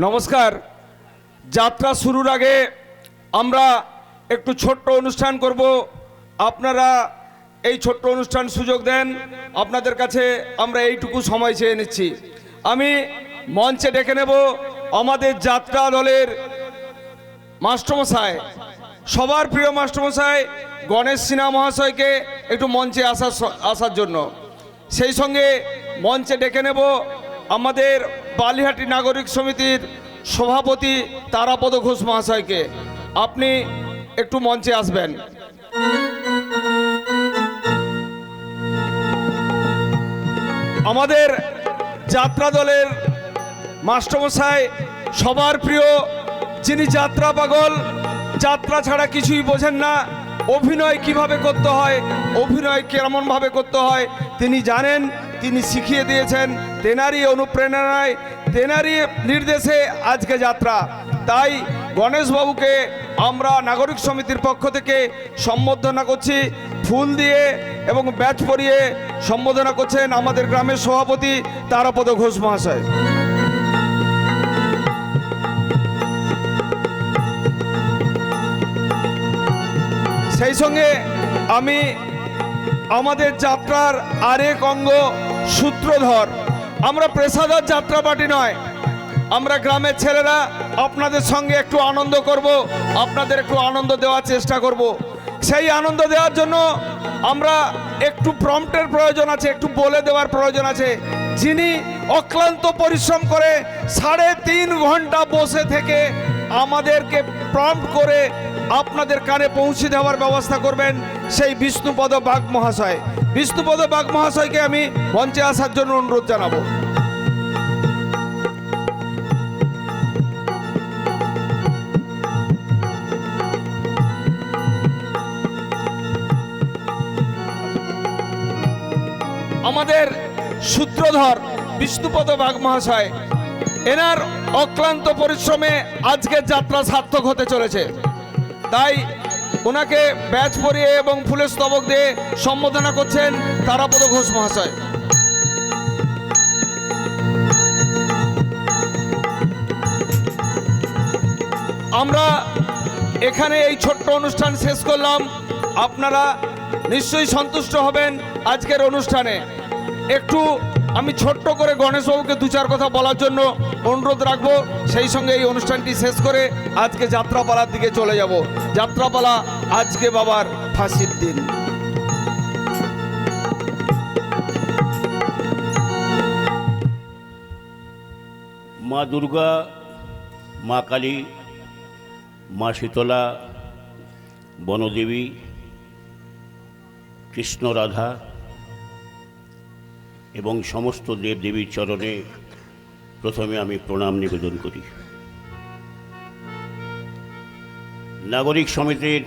নমস্কার। যাত্রা শুরুর আগে আমরা একটু ছোট্ট অনুষ্ঠান করব। আপনারা এই ছোট্ট অনুষ্ঠান সুযোগ দেন, আপনাদের কাছে আমরা এইটুকু সময় চেয়ে নিচ্ছি। আমি মঞ্চে ডেকে নেব আমাদের যাত্রা দলের মাস্টারমশাই, সবার প্রিয় মাস্টারমশাই গণেশ সিনহা মহাশয়কে একটু মঞ্চে আসার জন্য। সেই সঙ্গে মঞ্চে ডেকে নেব আমাদের বালিহাটি নাগরিক সমিতির সভাপতি তারাপদ ঘোষ মহাশয়কে। আপনি একটু মঞ্চে আসবেন। আমাদের যাত্রা দলের মাস্টারমশাই সবার প্রিয়, যিনি যাত্রা পাগল, যাত্রা ছাড়া কিছুই বোঝেন না, অভিনয় কিভাবে করতে হয়, অভিনয় কেমনভাবে করতে হয় তিনি জানেন, তিনি শিখিয়ে দিয়েছেন। তেনারই অনুপ্রেরণায়, তেনারই নির্দেশে আজকে যাত্রা। তাই গণেশবাবুকে আমরা নাগরিক সমিতির পক্ষ থেকে সম্বর্ধনা করছি ফুল দিয়ে এবং ব্যাচ পরিয়ে সম্বোধনা করছেন আমাদের গ্রামের সভাপতি তারাপদ ঘোষ মহাশয়। সেই সঙ্গে আমি আমাদের যাত্রার আরেক অঙ্গ সূত্রধর, আমরা পেশাদার যাত্রা পার্টি নয়, আমরা গ্রামের ছেলেরা আপনাদের সঙ্গে একটু আনন্দ করব, আপনাদের একটু আনন্দ দেওয়ার চেষ্টা করব। সেই আনন্দ দেওয়ার জন্য আমরা একটু প্রম্পটের প্রয়োজন আছে, একটু বলে দেওয়ার প্রয়োজন আছে। যিনি অক্লান্ত পরিশ্রম করে 3.5 ঘন্টা বসে থেকে আমাদেরকে প্রম্পট করে আপনাদের কানে পৌঁছে দেওয়ার ব্যবস্থা করবেন, সেই বিষ্ণুপদ বাগ মহাশয়। বিষ্ণুপদ বাগ মহাশয়কে আমি মঞ্চে আসার জন্য অনুরোধ জানাবো। আমাদের সূত্রধর বিষ্ণুপদ বাগ মহাশয়, এনার অক্লান্ত পরিশ্রমে আজকের যাত্রা সার্থক হতে চলেছে। তাই ওনাকে ব্যাচ পরিয়ে এবং ফুলের স্তবক দিয়ে সম্বোধনা করছেন তারাপদ ঘোষ মহাশয়। আমরা এখানে এই ছোট্ট অনুষ্ঠান শেষ করলাম। আপনারা নিশ্চয়ই সন্তুষ্ট হবেন আজকের অনুষ্ঠানে। একটু আমি ছোট্ট করে গণেশবাবুকে 2-4 কথা বলার জন্য অনুরোধ রাখবো। সেই সঙ্গে এই অনুষ্ঠানটি শেষ করে আজকে যাত্রাপালার দিকে চলে যাব। যাত্রাপালা আজকে বাবার ফাঁসির দিন। মা দুর্গা, মা কালী, মা শীতলা, বনদেবী, কৃষ্ণ রাধা এবং সমস্ত দেবদেবীর চরণে প্রথমে আমি প্রণাম নিবেদন করি। নাগরিক সমিতির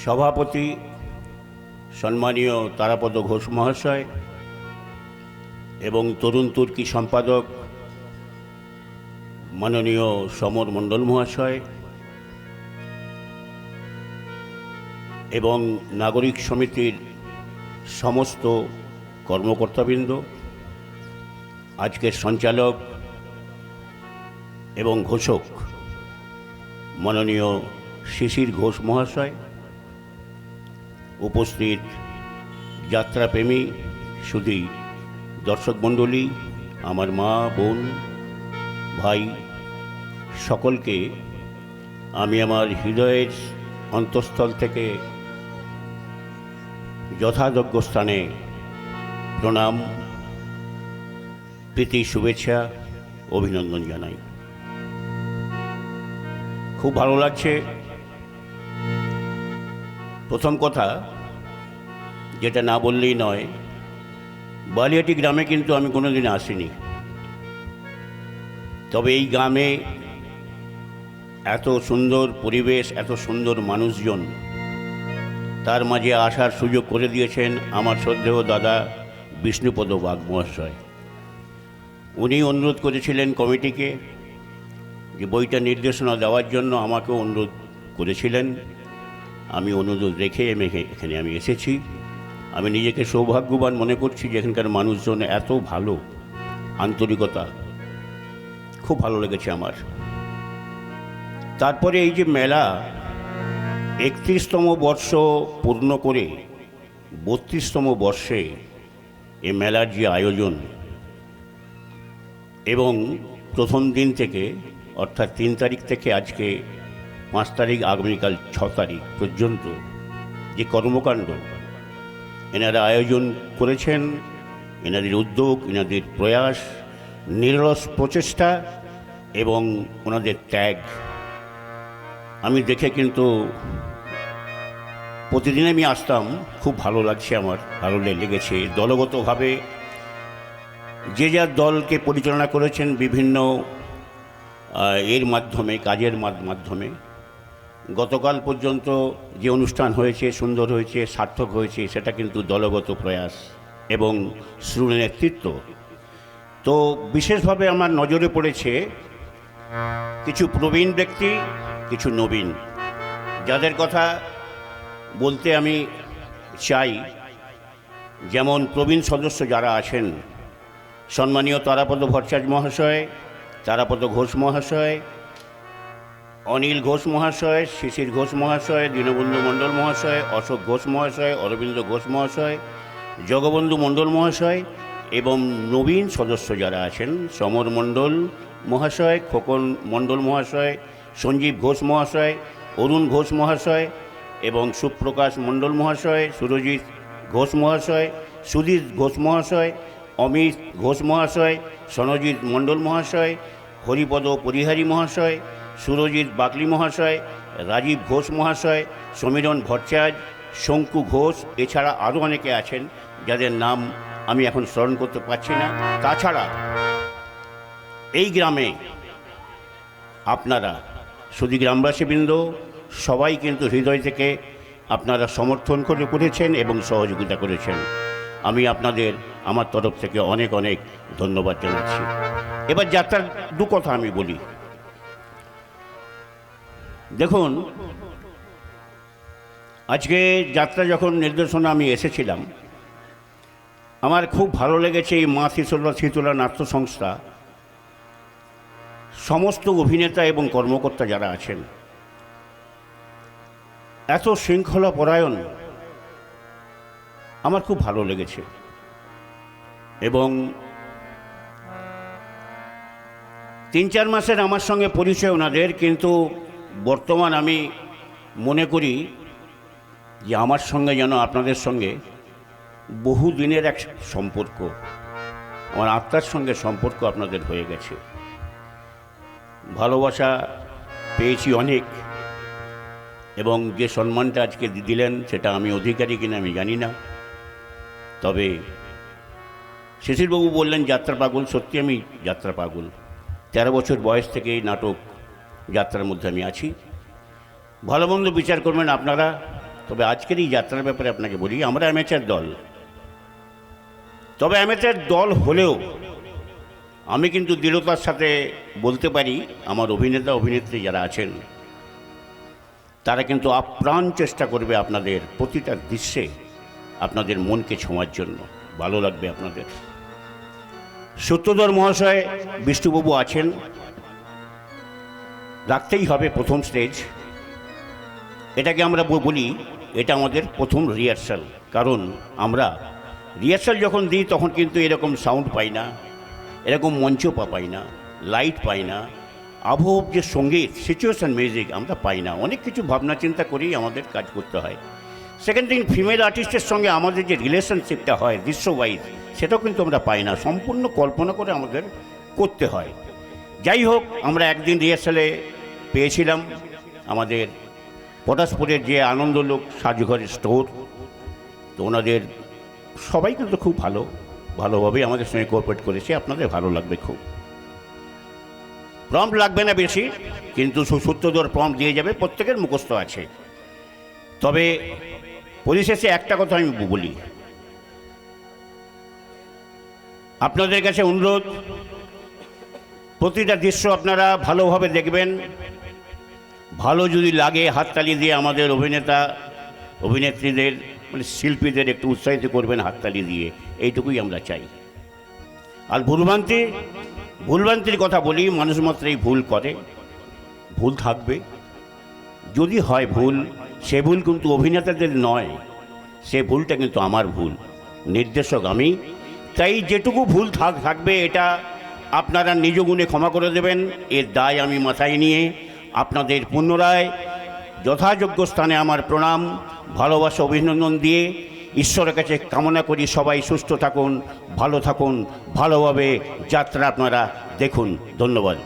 সভাপতি সম্মানীয় তারাপদ ঘোষ মহাশয় এবং তরুণ তুর্কি সম্পাদক মাননীয় সমর মণ্ডল মহাশয় এবং নাগরিক সমিতির সমস্ত কর্মকর্তাবৃন্দ, আজকের সঞ্চালক এবং ঘোষক মাননীয় শিশির ঘোষ মহাশয়, উপস্থিত যাত্রাপ্রেমী সুধী দর্শক মণ্ডলী, আমার মা, বোন, ভাই, সকলকে আমি আমার হৃদয়ের অন্তঃস্থল থেকে যথাযোগ্য স্থানে প্রণাম, প্রীতি, শুভেচ্ছা, অভিনন্দন জানাই। খুব ভালো লাগছে। প্রথম কথা যেটা না বললেই নয়, বালিহাটি গ্রামে কিন্তু আমি কোনোদিন আসিনি। তবে এই গ্রামে এত সুন্দর পরিবেশ, এত সুন্দর মানুষজন, তার মাঝে আসার সুযোগ করে দিয়েছেন আমার শ্রদ্ধেয় দাদা বিষ্ণুপদ বাগ মহাশয়। উনি অনুরোধ করেছিলেন কমিটিকে যে বইটা নির্দেশনা দেওয়ার জন্য, আমাকেও অনুরোধ করেছিলেন। আমি অনুরোধ রেখে এখানে আমি এসেছি। আমি নিজেকে সৌভাগ্যবান মনে করছি যে এখানকার মানুষজন এত ভালো, আন্তরিকতা খুব ভালো লেগেছে আমার। তারপরে এই যে মেলা 31তম বর্ষ পূর্ণ করে 32তম বর্ষে এই মেলার যে আয়োজন, এবং প্রথম দিন থেকে অর্থাৎ 3 তারিখ থেকে আজকে 5 তারিখ, আগামীকাল 6 তারিখ পর্যন্ত যে কর্মকাণ্ড এনারা আয়োজন করেছেন, এনাদের উদ্যোগ, এনাদের প্রয়াস, নিরলস প্রচেষ্টা এবং ওনাদের ত্যাগ আমি দেখে কিন্তু প্রতিদিন আমি আসতাম, খুব ভালো লাগছে, আমার ভালো লেগেছে। দলগতভাবে যে যার দলকে পরিচালনা করেছেন বিভিন্ন এর মাধ্যমে, কাজের মাধ্যমে। গতকাল পর্যন্ত যে অনুষ্ঠান হয়েছে, সুন্দর হয়েছে, সার্থক হয়েছে, সেটা কিন্তু দলগত প্রয়াস এবং শ্রুণ নেতৃত্ব। তো বিশেষভাবে আমার নজরে পড়েছে কিছু প্রবীণ ব্যক্তি, কিছু নবীন, যাদের কথা বলতে আমি চাই। যেমন প্রবীণ সদস্য যারা আছেন, সম্মানীয় তারাপদ ভট্টাচার্য মহাশয়, তারাপদ ঘোষ মহাশয়, অনিল ঘোষ মহাশয়, শিশির ঘোষ মহাশয়, দীনবন্ধু মণ্ডল মহাশয়, অশোক ঘোষ মহাশয়, অরবিন্দ ঘোষ মহাশয়, জগবন্ধু মণ্ডল মহাশয়, এবং নবীন সদস্য যারা আছেন, সমর মণ্ডল মহাশয়, খোকন মণ্ডল মহাশয়, সঞ্জীব ঘোষ মহাশয়, অরুণ ঘোষ মহাশয়, এবং সুপ্রকাশ মণ্ডল মহাশয়, সুরজিৎ ঘোষ মহাশয়, সুধীর ঘোষ মহাশয়, অমিত ঘোষ মহাশয়, সনজিৎ মণ্ডল মহাশয়, হরিপদ পরিহারী মহাশয়, সুরজিৎ বাকলি মহাশয়, রাজীব ঘোষ মহাশয়, সমীরণ ভট্টাচার্য, শঙ্কু ঘোষ, এছাড়া আরও অনেকে আছেন যাদের নাম আমি এখন স্মরণ করতে পারছি না। তাছাড়া এই গ্রামে আপনারা শুধু গ্রামবাসীবৃন্দ সবাই কিন্তু হৃদয় থেকে আপনারা সমর্থন করেছেন এবং সহযোগিতা করেছেন। আমি আপনাদের আমার তরফ থেকে অনেক অনেক ধন্যবাদ জানাচ্ছি। এবার যাত্রার দু কথা আমি বলি। দেখুন, আজকে যাত্রা যখন নির্দেশনা আমি এসেছিলাম, আমার খুব ভালো লেগেছে এই মা শীতলা নাট্য সংস্থা, সমস্ত অভিনেতা এবং কর্মকর্তা যারা আছেন এত শৃঙ্খলা পরায়ণ, আমার খুব ভালো লেগেছে। এবং 3-4 মাসের আমার সঙ্গে পরিচয় ওনাদের, কিন্তু বর্তমান আমি মনে করি যে আমার সঙ্গে যেন আপনাদের সঙ্গে বহু দিনের এক সম্পর্ক, আমার আত্মার সঙ্গে সম্পর্ক আপনাদের হয়ে গেছে। ভালোবাসা পেয়েছি অনেক, এবং যে সম্মানটা আজকে দিলেন সেটা আমি অধিকারী কিনা আমি জানি না। তবে শিশিরবাবু বললেন যাত্রা পাগল, সত্যি আমি যাত্রা পাগল। 13 বছর বয়স থেকে এই নাটক যাত্রার মধ্যে আমি আছি। ভালো মন্দ বিচার করবেন আপনারা। তবে আজকের এই যাত্রার ব্যাপারে আপনাকে বলি, আমরা অ্যামেচার দল। তবে অ্যামেচার দল হলেও আমি কিন্তু দৃঢ়তার সাথে বলতে পারি, আমার অভিনেতা অভিনেত্রী যারা আছেন তারা কিন্তু আপ্রাণ চেষ্টা করবে আপনাদের প্রতিটা দৃশ্যে আপনাদের মনকে ছোঁয়ার জন্য। ভালো লাগবে আপনাদের। সত্যধর মহাশয়, বিষ্ণুবাবু আছেন, রাখতেই হবে প্রথম স্টেজ। এটাকে আমরা বলি এটা আমাদের প্রথম রিহার্সাল। কারণ আমরা রিহার্সাল যখন দিই তখন কিন্তু এরকম সাউন্ড পাই না, এরকম মঞ্চ পাই না, লাইট পাই না, আবহ যে সঙ্গীত, সিচুয়েশন মিউজিক আমরা পাই না। অনেক কিছু ভাবনা চিন্তা করেই আমাদের কাজ করতে হয়। সেকেন্ড থিং, ফিমেল আর্টিস্টের সঙ্গে আমাদের যে রিলেশনশিপটা হয় দৃশ্য ওয়াইজ, সেটাও কিন্তু আমরা পাই না। সম্পূর্ণ কল্পনা করে আমাদের করতে হয়। যাই হোক, আমরা একদিন রিহার্সালে পেয়েছিলাম আমাদের পটাশপুরের যে আনন্দলোক সাজঘর স্টোর। তো ওনাদের সবাই কিন্তু খুব ভালোভাবেই আমাদের সঙ্গে কোঅপারেট করেছে। আপনাদের ভালো লাগবে খুব। প্রম্পট লাগবে না বেশি, কিন্তু সূত্রধর প্রম্পট দিয়ে যাবে, প্রত্যেকের মুখস্থ আছে। তবে পরিশেষে একটা কথা আমি বলি, আপনাদের কাছে অনুরোধ, প্রতিটা দৃশ্য আপনারা ভালোভাবে দেখবেন। ভালো যদি লাগে হাততালি দিয়ে আমাদের অভিনেতা অভিনেত্রীদের মানে শিল্পীদের একটু উৎসাহিত করবেন হাততালি দিয়ে, এইটুকুই আমরা চাই। আর ভুলভ্রান্তি ভুলভ্রান্তির কথা বলি, মানুষ মাত্রই ভুল করে, ভুল থাকবে। যদি হয় ভুল, সে ভুল কিন্তু অভিনেতাদের নয়, সে ভুলটা কিন্তু আমার ভুল, নির্দেশক আমি। তাই যেটুকু ভুল থাকবে এটা আপনারা নিজ গুণে ক্ষমা করে দেবেন। এর দায় আমি মাথায় নিয়ে আপনাদের পুনরায় যথাযোগ্য স্থানে আমার প্রণাম, ভালোবাসা, অভিনন্দন দিয়ে ঈশ্বরের কাছে কামনা করি সবাই সুস্থ থাকুন, ভালো থাকুন, ভালোভাবে যাত্রা আপনারা দেখুন। ধন্যবাদ।